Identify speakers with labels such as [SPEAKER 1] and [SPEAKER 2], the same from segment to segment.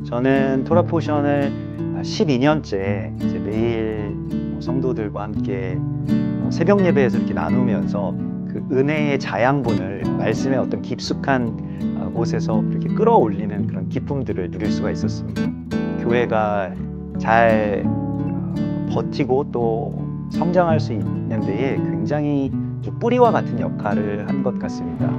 [SPEAKER 1] 저는 토라포션을 12년째 이제 매일 성도들과 함께 새벽 예배에서 이렇게 나누면서 그 은혜의 자양분을 말씀의 어떤 깊숙한 곳에서 이렇게 끌어올리는 그런 기쁨들을 누릴 수가 있었습니다. 교회가 잘 버티고 또 성장할 수 있는 데에 굉장히 뿌리와 같은 역할을 한 것 같습니다.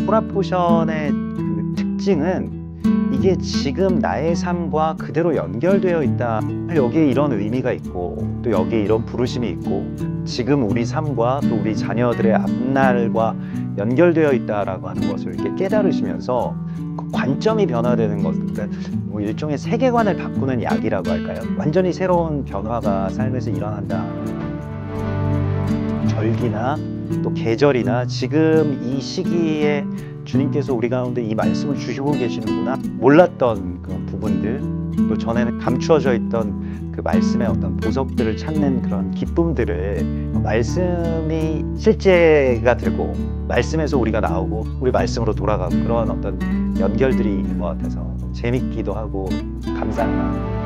[SPEAKER 1] 토라포션의 그 특징은 이게 지금 나의 삶과 그대로 연결되어 있다. 여기에 이런 의미가 있고 또 여기에 이런 부르심이 있고 지금 우리 삶과 또 우리 자녀들의 앞날과 연결되어 있다라고 하는 것을 이렇게 깨달으시면서 그 관점이 변화되는 것, 그러니까 뭐 일종의 세계관을 바꾸는 약이라고 할까요? 완전히 새로운 변화가 삶에서 일어난다. 절기나 또 계절이나 지금 이 시기에 주님께서 우리 가운데 이 말씀을 주시고 계시는구나, 몰랐던 그런 부분들, 또 전에는 감추어져 있던 그 말씀의 어떤 보석들을 찾는 그런 기쁨들을 말씀이 실제가 되고 말씀에서 우리가 나오고 우리 말씀으로 돌아가고 그런 어떤 연결들이 있는 것 같아서 재밌기도 하고 감사한 마음.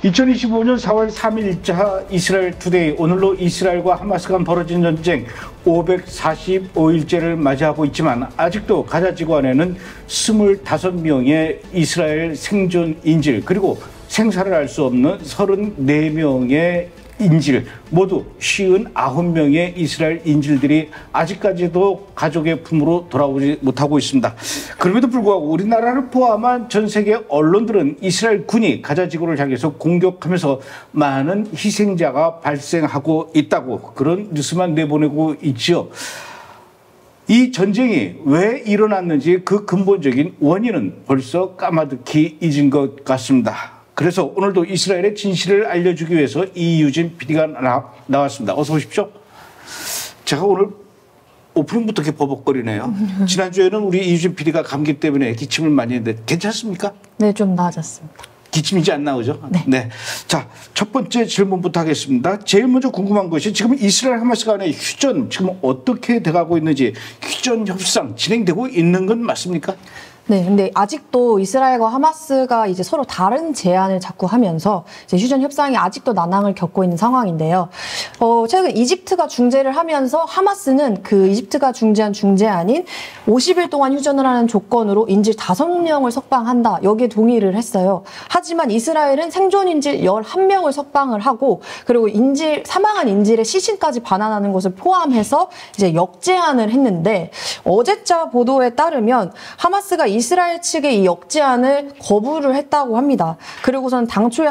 [SPEAKER 2] (2025년 4월 3일자) 이스라엘 투데이. 오늘로 이스라엘과 하마스 간 벌어진 전쟁 545일째를 맞이하고 있지만 아직도 가자 지구 안에는 25명의 이스라엘 생존 인질, 그리고 생사를 알 수 없는 34명의 인질, 모두 59명의 이스라엘 인질들이 아직까지도 가족의 품으로 돌아오지 못하고 있습니다. 그럼에도 불구하고 우리나라를 포함한 전 세계 언론들은 이스라엘 군이 가자 지구를 향해서 공격하면서 많은 희생자가 발생하고 있다고 그런 뉴스만 내보내고 있지요. 이 전쟁이 왜 일어났는지 그 근본적인 원인은 벌써 까마득히 잊은 것 같습니다. 그래서 오늘도 이스라엘의 진실을 알려주기 위해서 이유진 PD가 나왔습니다. 어서 오십시오. 제가 오늘 오프닝부터 이렇게 버벅거리네요. 지난주에는 우리 이유진 PD가 감기 때문에 기침을 많이 했는데 괜찮습니까?
[SPEAKER 3] 네, 좀 나아졌습니다.
[SPEAKER 2] 기침이 안 나오죠?
[SPEAKER 3] 네.
[SPEAKER 2] 네. 자, 첫 번째 질문부터 하겠습니다. 제일 먼저 궁금한 것이 지금 이스라엘 하마스 간의 휴전 지금 어떻게 돼가고 있는지, 휴전 협상 진행되고 있는 건 맞습니까?
[SPEAKER 3] 네, 근데 아직도 이스라엘과 하마스가 이제 서로 다른 제안을 자꾸 하면서 이제 휴전 협상이 아직도 난항을 겪고 있는 상황인데요. 최근 이집트가 중재를 하면서 하마스는 그 이집트가 중재한 중재안인 50일 동안 휴전을 하는 조건으로 인질 5명을 석방한다, 여기에 동의를 했어요. 하지만 이스라엘은 생존 인질 11명을 석방을 하고, 그리고 사망한 인질의 시신까지 반환하는 것을 포함해서 이제 역제안을 했는데, 어제자 보도에 따르면 하마스가 이스라엘 측의 이 역제안을 거부를 했다고 합니다. 그리고선 당초에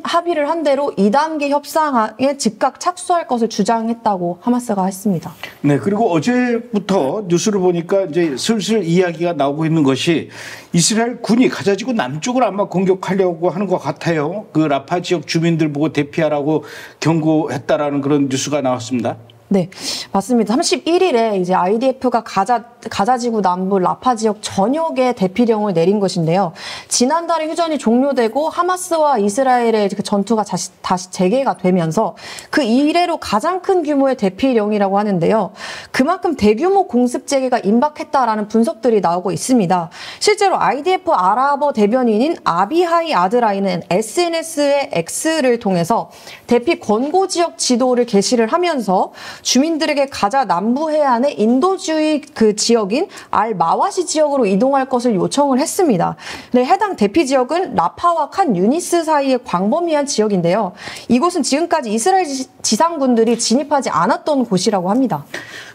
[SPEAKER 3] 합의를 한 대로 2단계 협상에 즉각 착수할 것을 주장했다고 하마스가 했습니다.
[SPEAKER 2] 네, 그리고 어제부터 뉴스를 보니까 이제 슬슬 이야기가 나오고 있는 것이 이스라엘 군이 가자지구 남쪽을 아마 공격하려고 하는 것 같아요. 그 라파 지역 주민들 보고 대피하라고 경고했다라는 그런 뉴스가 나왔습니다.
[SPEAKER 3] 네, 맞습니다. 31일에 이제 IDF가 가자지구 남부 라파 지역 전역에 대피령을 내린 것인데요. 지난달에 휴전이 종료되고 하마스와 이스라엘의 그 전투가 다시 재개가 되면서 그 이래로 가장 큰 규모의 대피령이라고 하는데요. 그만큼 대규모 공습 재개가 임박했다라는 분석들이 나오고 있습니다. 실제로 IDF 아랍어 대변인인 아비하이 아드라이는 SNS의 X를 통해서 대피 권고 지역 지도를 게시를 하면서 주민들에게 가자 남부 해안의 인도주의 그 지역인 알-마와시 지역으로 이동할 것을 요청을 했습니다. 네, 해당 대피 지역은 라파와 칸 유니스 사이의 광범위한 지역인데요. 이곳은 지금까지 이스라엘 지상군들이 진입하지 않았던 곳이라고 합니다.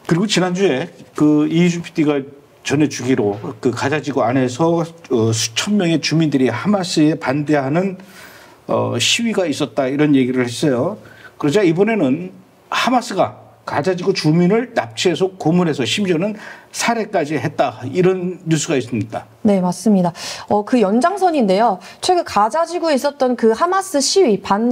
[SPEAKER 2] 그리고 지난주에 그 이희준 PD가 전해주기로 그 가자지구 안에서 수천 명의 주민들이 하마스에 반대하는 시위가 있었다, 이런 얘기를 했어요. 그러자 이번에는 하마스가 가자지구 주민을 납치해서 고문해서 심지어는 살해까지 했다. 이런 뉴스가 있습니다.
[SPEAKER 3] 네, 맞습니다. 그 연장선인데요. 최근 가자 지구에 있었던 그 하마스 시위, 반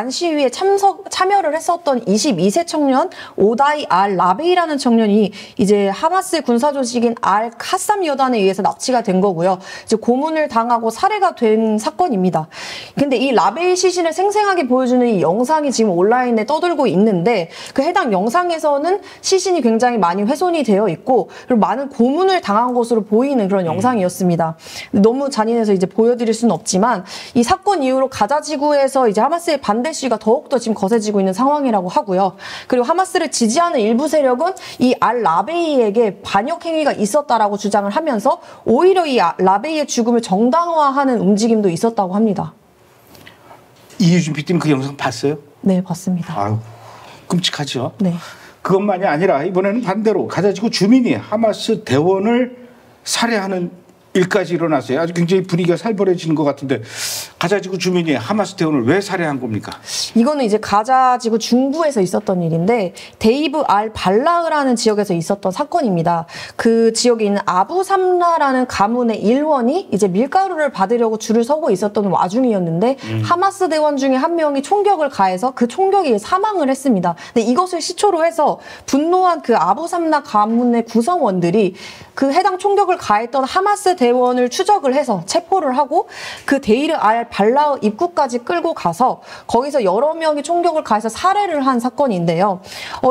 [SPEAKER 3] 시위에 참여를 했었던 22세 청년 오다이 알 라베이라는 청년이 이제 하마스의 군사 조직인 알 카삼 여단에 의해서 납치가 된 거고요. 이제 고문을 당하고 살해가 된 사건입니다. 근데 이 라베이 시신을 생생하게 보여주는 이 영상이 지금 온라인에 떠돌고 있는데 그 해당 영상에서는 시신이 굉장히 많이 훼손이 되어 있고 그리고 많은 고문을 당한 것으로 보이는 그런 영상이었습니다. 너무 잔인해서 이제 보여드릴 수는 없지만 이 사건 이후로 가자 지구에서 이제 하마스의 반대 시위가 더욱더 지금 거세지고 있는 상황이라고 하고요. 그리고 하마스를 지지하는 일부 세력은 이 알 라베이에게 반역 행위가 있었다라고 주장을 하면서 오히려 이 라베이의 죽음을 정당화하는 움직임도 있었다고 합니다.
[SPEAKER 2] 이유진 PD님 그 영상 봤어요?
[SPEAKER 3] 네, 봤습니다.
[SPEAKER 2] 아유, 끔찍하죠.
[SPEAKER 3] 네.
[SPEAKER 2] 그것만이 아니라 이번에는 반대로 가자지구 주민이 하마스 대원을 살해하는 일까지 일어났어요. 아주 굉장히 분위기가 살벌해지는 것 같은데 가자지구 주민이 하마스 대원을 왜 살해한 겁니까?
[SPEAKER 3] 이거는 이제 가자지구 중부에서 있었던 일인데 데이브 알 발라흐라는 지역에서 있었던 사건입니다. 그 지역에 있는 아부 삼라라는 가문의 일원이 이제 밀가루를 받으려고 줄을 서고 있었던 와중이었는데 하마스 대원 중에 한 명이 총격을 가해서 그 총격이 사망을 했습니다. 근데 이것을 시초로 해서 분노한 그 아부 삼라 가문의 구성원들이 그 해당 총격을 가했던 하마스 대원을 추적을 해서 체포를 하고 그 데이르 알 발라흐 입구까지 끌고 가서 거기서 여러 명이 총격을 가해서 살해를 한 사건인데요.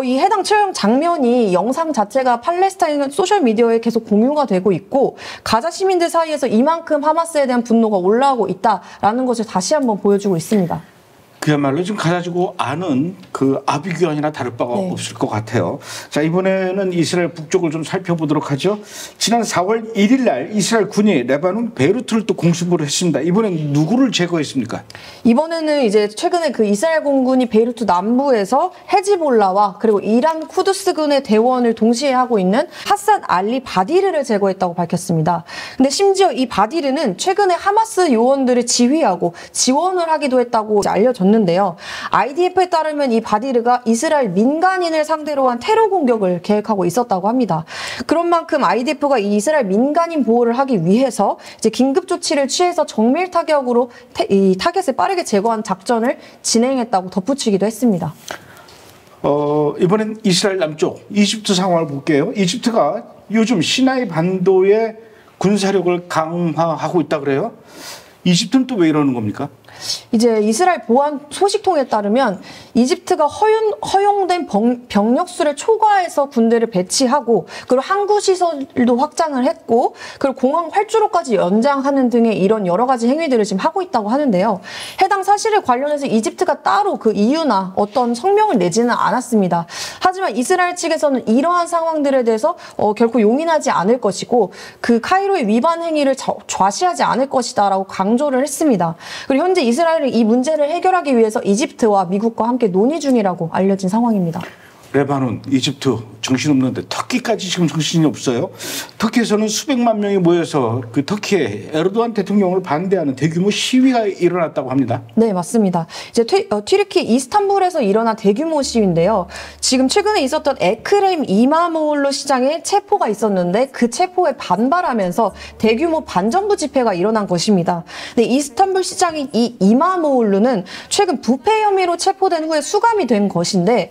[SPEAKER 3] 이 해당 처형 장면이 영상 자체가 팔레스타인 소셜미디어에 계속 공유가 되고 있고 가자 시민들 사이에서 이만큼 하마스에 대한 분노가 올라오고 있다라는 것을 다시 한번 보여주고 있습니다.
[SPEAKER 2] 그야말로 지금 가자지구 안은 그 아비규환이나 다를 바가
[SPEAKER 3] 네.
[SPEAKER 2] 없을 것 같아요. 자, 이번에는 이스라엘 북쪽을 좀 살펴보도록 하죠. 지난 4월 1일 날 이스라엘 군이 레바논 베이루트를 또 공습을 했습니다. 이번엔 누구를 제거했습니까?
[SPEAKER 3] 이번에는 이제 최근에 그 이스라엘 공군이 베이루트 남부에서 헤즈볼라와 그리고 이란 쿠두스군의 대원을 동시에 하고 있는 하산 알리 바디르를 제거했다고 밝혔습니다. 근데 심지어 이 바디르는 최근에 하마스 요원들을 지휘하고 지원을 하기도 했다고 알려졌는데요. IDF에 따르면 이 바디르가 이스라엘 민간인을 상대로 한 테러 공격을 계획하고 있었다고 합니다. 그런 만큼 IDF가 이 이스라엘 민간인 보호를 하기 위해서 이제 긴급 조치를 취해서 정밀 타격으로 이 타겟을 빠르게 제거한 작전을 진행했다고 덧붙이기도 했습니다.
[SPEAKER 2] 이번엔 이스라엘 남쪽 이집트 상황을 볼게요. 이집트가 요즘 시나이 반도의 군사력을 강화하고 있다 그래요. 이집트는 또 왜 이러는 겁니까?
[SPEAKER 3] 이제 이스라엘 보안 소식통에 따르면 이집트가 허용된 병력수를 초과해서 군대를 배치하고 그리고 항구 시설도 확장을 했고 그리고 공항 활주로까지 연장하는 등의 이런 여러 가지 행위들을 지금 하고 있다고 하는데요. 해당 사실에 관련해서 이집트가 따로 그 이유나 어떤 성명을 내지는 않았습니다. 하지만 이스라엘 측에서는 이러한 상황들에 대해서 결코 용인하지 않을 것이고 그 카이로의 위반 행위를 좌시하지 않을 것이다라고 강조를 했습니다. 그리고 현재 이스라엘은 이 문제를 해결하기 위해서 이집트와 미국과 함께 논의 중이라고 알려진 상황입니다.
[SPEAKER 2] 레바논, 이집트 정신없는데 터키까지 지금 정신이 없어요. 터키에서는 수백만 명이 모여서 그 터키의 에르도안 대통령을 반대하는 대규모 시위가 일어났다고 합니다.
[SPEAKER 3] 네, 맞습니다. 이제 튀르키 이스탄불에서 일어난 대규모 시위인데요. 지금 최근에 있었던 에크렘 이마모올루 시장에 체포가 있었는데 그 체포에 반발하면서 대규모 반정부 집회가 일어난 것입니다. 네, 이스탄불 시장인 이 이마모올루는 최근 부패 혐의로 체포된 후에 수감이 된 것인데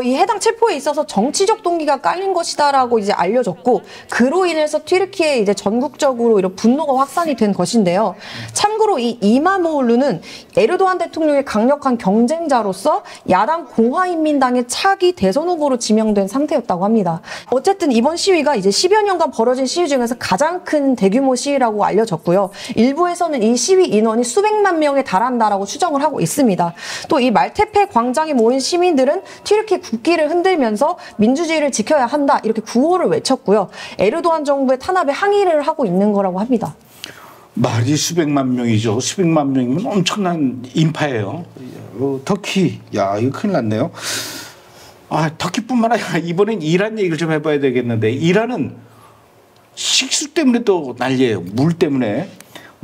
[SPEAKER 3] 이 해당 체포에 있어서 정치적 동기가 깔린 것이다라고 이제 알려졌고 그로 인해서 튀르키에 이제 전국적으로 이런 분노가 확산이 된 것인데요. 참고로 이 이마모올루는 에르도안 대통령의 강력한 경쟁자로서 야당 공화인민당의 차기 대선 후보로 지명된 상태였다고 합니다. 어쨌든 이번 시위가 이제 10여 년간 벌어진 시위 중에서 가장 큰 대규모 시위라고 알려졌고요. 일부에서는 이 시위 인원이 수백만 명에 달한다라고 추정을 하고 있습니다. 또 이 말테페 광장에 모인 시민들은 튀르키 국기를 흔들면서 민주주의를 지켜야 한다 이렇게 구호를 외쳤고요. 에르도안 정부의 탄압에 항의를 하고 있는 거라고 합니다.
[SPEAKER 2] 말이 수백만 명이죠. 수백만 명이면 엄청난 인파예요. 터키, 야 이거 큰일 났네요. 터키뿐만 아니라 이번엔 이란 얘기를 좀 해봐야 되겠는데 이란은 식수 때문에 또 난리예요. 물 때문에.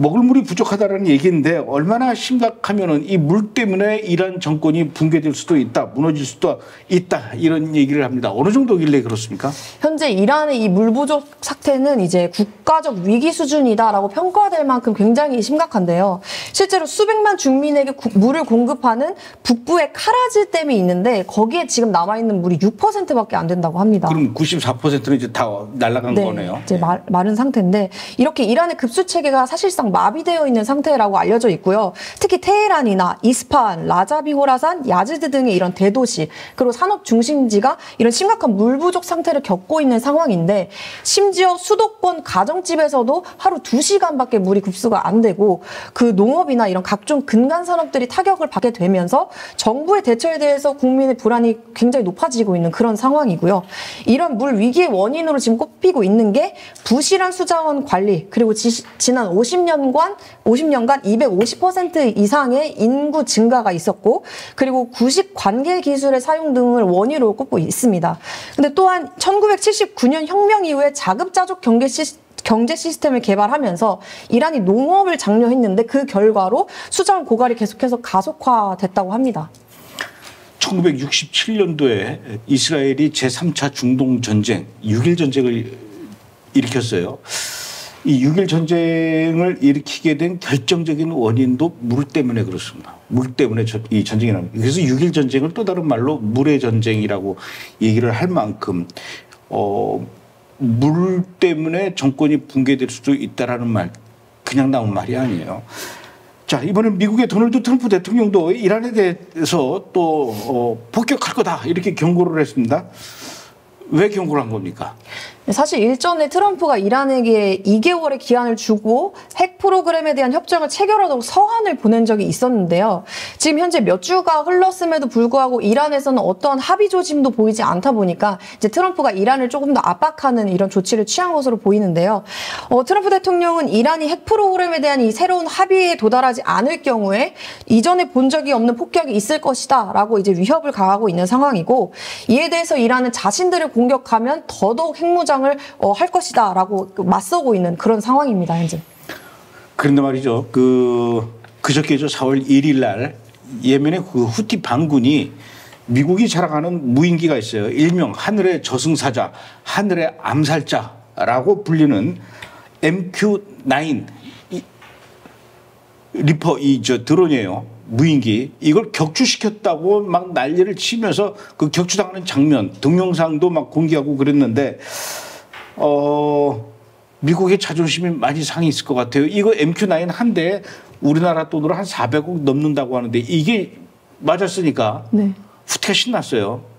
[SPEAKER 2] 먹을 물이 부족하다는 얘기인데 얼마나 심각하면은 이 물 때문에 이란 정권이 붕괴될 수도 있다, 무너질 수도 있다 이런 얘기를 합니다. 어느 정도길래 그렇습니까?
[SPEAKER 3] 현재 이란의 이 물 부족 사태는 이제 국가적 위기 수준이다라고 평가될 만큼 굉장히 심각한데요. 실제로 수백만 중민에게 물을 공급하는 북부의 카라지 댐이 있는데 거기에 지금 남아있는 물이 6%밖에 안 된다고 합니다.
[SPEAKER 2] 그럼 94%는 이제 다 날아간 거네요.
[SPEAKER 3] 이제 마른 상태인데 이렇게 이란의 급수 체계가 사실상 마비되어 있는 상태라고 알려져 있고요. 특히 테헤란이나 이스파한, 라자비 호라산, 야즈드 등의 이런 대도시 그리고 산업 중심지가 이런 심각한 물 부족 상태를 겪고 있는 상황인데 심지어 수도권 가정집에서도 하루 2시간밖에 물이 급수가 안 되고 그 농업이나 이런 각종 근간 산업들이 타격을 받게 되면서 정부의 대처에 대해서 국민의 불안이 굉장히 높아지고 있는 그런 상황이고요. 이런 물 위기의 원인으로 지금 꼽히고 있는 게 부실한 수자원 관리 그리고 지난 50년간 250% 이상의 인구 증가가 있었고 그리고 구식 관계 기술의 사용 등을 원인으로 꼽고 있습니다. 근데 또한 1979년 혁명 이후에 자급자족 경제 시스템을 개발하면서 이란이 농업을 장려했는데 그 결과로 수자원 고갈이 계속해서 가속화됐다고 합니다.
[SPEAKER 2] 1967년도에 이스라엘이 제3차 중동 전쟁, 6.1 전쟁을 일으켰어요. 이 6.1 전쟁을 일으키게 된 결정적인 원인도 물 때문에 그렇습니다. 물 때문에 이 전쟁이 납니다. 그래서 6.1 전쟁을 또 다른 말로 물의 전쟁이라고 얘기를 할 만큼 물 때문에 정권이 붕괴될 수도 있다라는 말, 그냥 나온 말이 아니에요. 자, 이번엔 미국의 도널드 트럼프 대통령도 이란에 대해서 또 폭격할 거다 이렇게 경고를 했습니다. 왜 경고를 한 겁니까?
[SPEAKER 3] 사실 일전에 트럼프가 이란에게 2개월의 기한을 주고 핵 프로그램에 대한 협정을 체결하도록 서한을 보낸 적이 있었는데요. 지금 현재 몇 주가 흘렀음에도 불구하고 이란에서는 어떠한 합의 조짐도 보이지 않다 보니까 이제 트럼프가 이란을 조금 더 압박하는 이런 조치를 취한 것으로 보이는데요. 트럼프 대통령은 이란이 핵 프로그램에 대한 이 새로운 합의에 도달하지 않을 경우에 이전에 본 적이 없는 폭격이 있을 것이다 라고 이제 위협을 가하고 있는 상황이고 이에 대해서 이란은 자신들을 공격하면 더더욱 핵무장을 할 것이다 라고 맞서고 있는 그런 상황입니다. 현재.
[SPEAKER 2] 그런데 말이죠. 그저께죠. 4월 1일 날 예멘의 그 후티 반군이 미국이 자랑하는 무인기가 있어요. 일명 하늘의 저승사자, 하늘의 암살자라고 불리는 MQ-9 리퍼 드론이에요. 무인기. 이걸 격추시켰다고 막 난리를 치면서 그 격추당하는 장면, 동영상도 막 공개하고 그랬는데 미국의 자존심이 많이 상해 있을 것 같아요. 이거 MQ-9 한 대에 우리나라 돈으로 한 400억 넘는다고 하는데 이게 맞았으니까
[SPEAKER 3] 네.
[SPEAKER 2] 후티가 신났어요.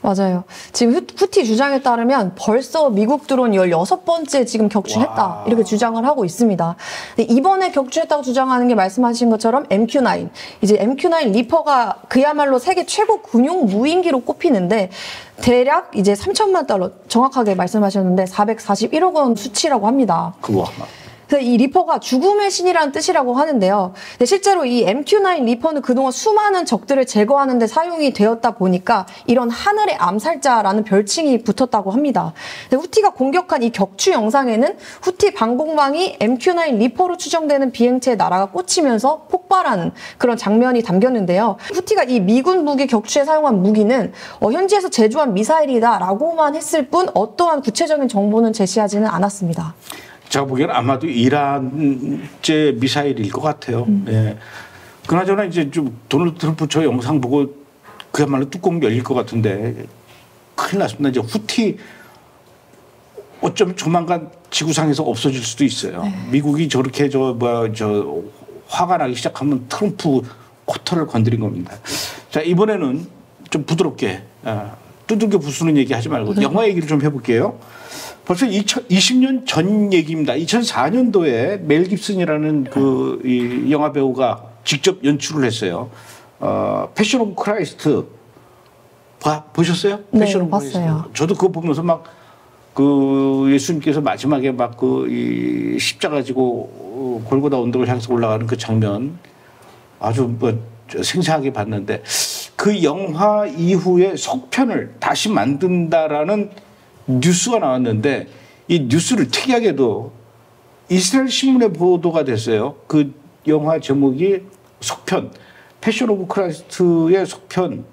[SPEAKER 3] 맞아요. 지금 후티 주장에 따르면 벌써 미국 드론 16번째 지금 격추했다.
[SPEAKER 2] 와.
[SPEAKER 3] 이렇게 주장을 하고 있습니다. 근데 이번에 격추했다고 주장하는 게 말씀하신 것처럼 MQ-9. 이제 MQ-9 리퍼가 그야말로 세계 최고 군용 무인기로 꼽히는데 대략 이제 3천만 달러 정확하게 말씀하셨는데 441억 원 수치라고 합니다.
[SPEAKER 2] 그거.
[SPEAKER 3] 그래서 이 리퍼가 죽음의 신이라는 뜻이라고 하는데요. 근데 실제로 이 MQ-9 리퍼는 그동안 수많은 적들을 제거하는 데 사용이 되었다 보니까 이런 하늘의 암살자라는 별칭이 붙었다고 합니다. 근데 후티가 공격한 이 격추 영상에는 후티 방공망이 MQ-9 리퍼로 추정되는 비행체의 나라가 꽂히면서 폭발하는 그런 장면이 담겼는데요. 후티가 이 미군 무기 격추에 사용한 무기는 현지에서 제조한 미사일이다라고만 했을 뿐 어떠한 구체적인 정보는 제시하지는 않았습니다.
[SPEAKER 2] 제가 보기에는 아마도 이란제 미사일일 것 같아요. 예. 그나저나 이제 좀 도널드 트럼프 저 영상 보고 그야말로 뚜껑 열릴 것 같은데 큰일 났습니다. 이제 후티 어쩌면 조만간 지구상에서 없어질 수도 있어요. 네. 미국이 저렇게 화가 나기 시작하면 트럼프 코털을 건드린 겁니다. 자, 이번에는 좀 부드럽게 두들겨 부수는 얘기 하지 말고 영화 얘기를 좀 해볼게요. 벌써 20년 전 얘기입니다. 2004년도에 멜 깁슨이라는 이 영화 배우가 직접 연출을 했어요. 패션 오브 크라이스트 보셨어요?
[SPEAKER 3] 네,
[SPEAKER 2] 패션 오브
[SPEAKER 3] 봤어요.
[SPEAKER 2] 크라이스트. 저도 그거 보면서 막 예수님께서 마지막에 막 이 십자가 지고 골고다 언덕을 향해서 올라가는 그 장면 아주 생생하게 봤는데 그 영화 이후에 속편을 다시 만든다라는 뉴스가 나왔는데 이 뉴스를 특이하게도 이스라엘 신문에 보도가 됐어요. 그 영화 제목이 속편, 패션 오브 크라이스트의 속편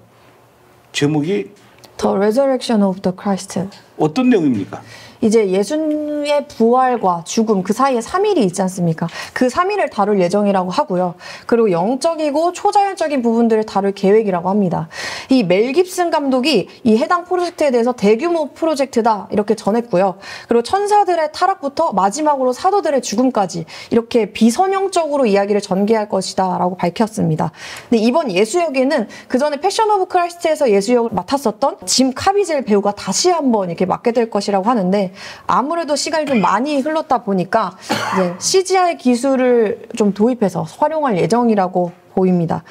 [SPEAKER 2] 제목이
[SPEAKER 3] The Resurrection of the Christ.
[SPEAKER 2] 어떤 내용입니까?
[SPEAKER 3] 이제 예수의 부활과 죽음 그 사이에 3일이 있지 않습니까? 그 3일을 다룰 예정이라고 하고요. 그리고 영적이고 초자연적인 부분들을 다룰 계획이라고 합니다. 이 멜 깁슨 감독이 이 해당 프로젝트에 대해서 대규모 프로젝트다 이렇게 전했고요. 그리고 천사들의 타락부터 마지막으로 사도들의 죽음까지 이렇게 비선형적으로 이야기를 전개할 것이다 라고 밝혔습니다. 근데 이번 예수역에는 그 전에 패션 오브 크라이스트에서 예수역을 맡았었던 짐 카비젤 배우가 다시 한번 이렇게 맡게 될 것이라고 하는데 아무래도 시간이 좀 많이 흘렀다 보니까 이제 CGI 기술을 좀 도입해서 활용할 예정이라고 보입니다.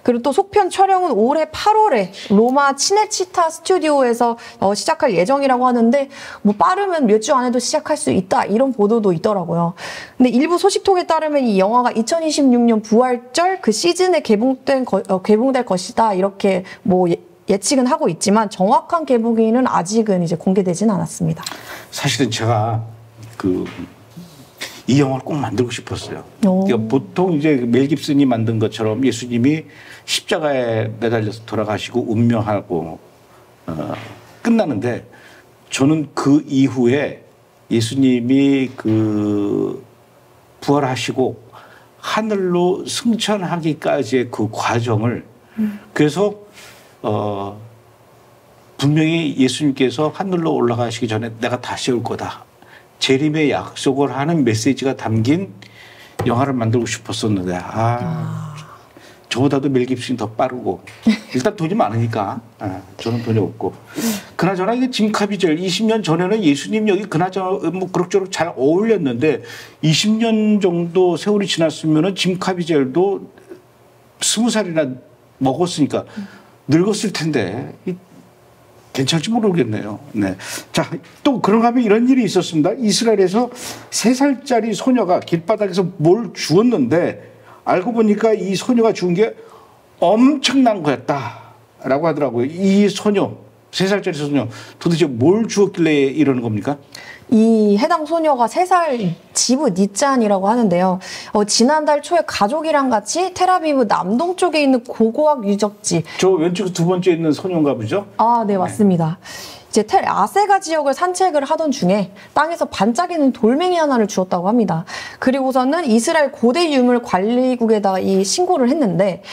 [SPEAKER 3] 그리고 또 속편 촬영은 올해 8월에 로마 치네치타 스튜디오에서 시작할 예정이라고 하는데 뭐 빠르면 몇 주 안에도 시작할 수 있다 이런 보도도 있더라고요. 근데 일부 소식통에 따르면 이 영화가 2026년 부활절 그 시즌에 개봉될 것이다 이렇게 뭐 예측은 하고 있지만 정확한 개봉일은 아직은 이제 공개되진 않았습니다.
[SPEAKER 2] 사실은 제가 이 영화를 꼭 만들고 싶었어요. 그러니까 보통 이제 멜 깁슨이 만든 것처럼 예수님이 십자가에 매달려서 돌아가시고 운명하고 끝나는데 저는 그 이후에 예수님이 부활하시고 하늘로 승천하기까지의 그 과정을 그래서 분명히 예수님께서 하늘로 올라가시기 전에 내가 다시 올 거다. 재림의 약속을 하는 메시지가 담긴 영화를 만들고 싶었었는데 저보다도 멜 깁슨이 더 빠르고 일단 돈이 많으니까 저는 돈이 없고 그나저나 이게 짐 카비젤 20년 전에는 예수님 여기 그나저나 뭐 그럭저럭 잘 어울렸는데 20년 정도 세월이 지났으면은 짐 카비젤도 20살이나 먹었으니까 늙었을 텐데 괜찮을지 모르겠네요. 네. 자, 또 그런가 하면 이런 일이 있었습니다. 이스라엘에서 3살짜리 소녀가 길바닥에서 뭘 주웠는데 알고 보니까 이 소녀가 주운 게 엄청난 거였다라고 하더라고요. 이 소녀, 3살짜리 소녀 도대체 뭘 주웠길래 이러는 겁니까?
[SPEAKER 3] 이 해당 소녀가 3살 지브 니짠이라고 하는데요. 지난달 초에 가족이랑 같이 텔아비브 남동쪽에 있는 고고학 유적지.
[SPEAKER 2] 저 왼쪽 두 번째 있는 소녀인가 보죠?
[SPEAKER 3] 네, 맞습니다. 이제 텔 아세가 지역을 산책을 하던 중에 땅에서 반짝이는 돌멩이 하나를 주웠다고 합니다. 그리고서는 이스라엘 고대 유물 관리국에다가 이 신고를 했는데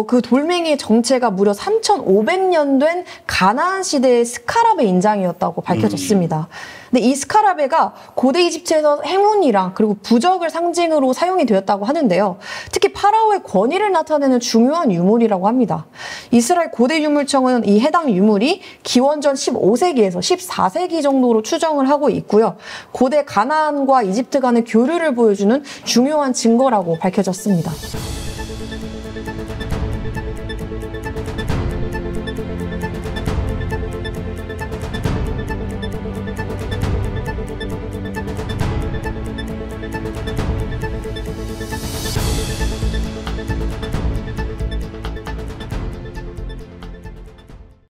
[SPEAKER 3] 그 돌멩이의 정체가 무려 3,500년 된 가나안 시대의 스카라베 인장이었다고 밝혀졌습니다. 근데 이 스카라베가 고대 이집트에서 행운이랑 그리고 부적을 상징으로 사용이 되었다고 하는데요. 특히 파라오의 권위를 나타내는 중요한 유물이라고 합니다. 이스라엘 고대 유물청은 이 해당 유물이 기원전 15세기에서 14세기 정도로 추정을 하고 있고요. 고대 가나안과 이집트 간의 교류를 보여주는 중요한 증거라고 밝혀졌습니다.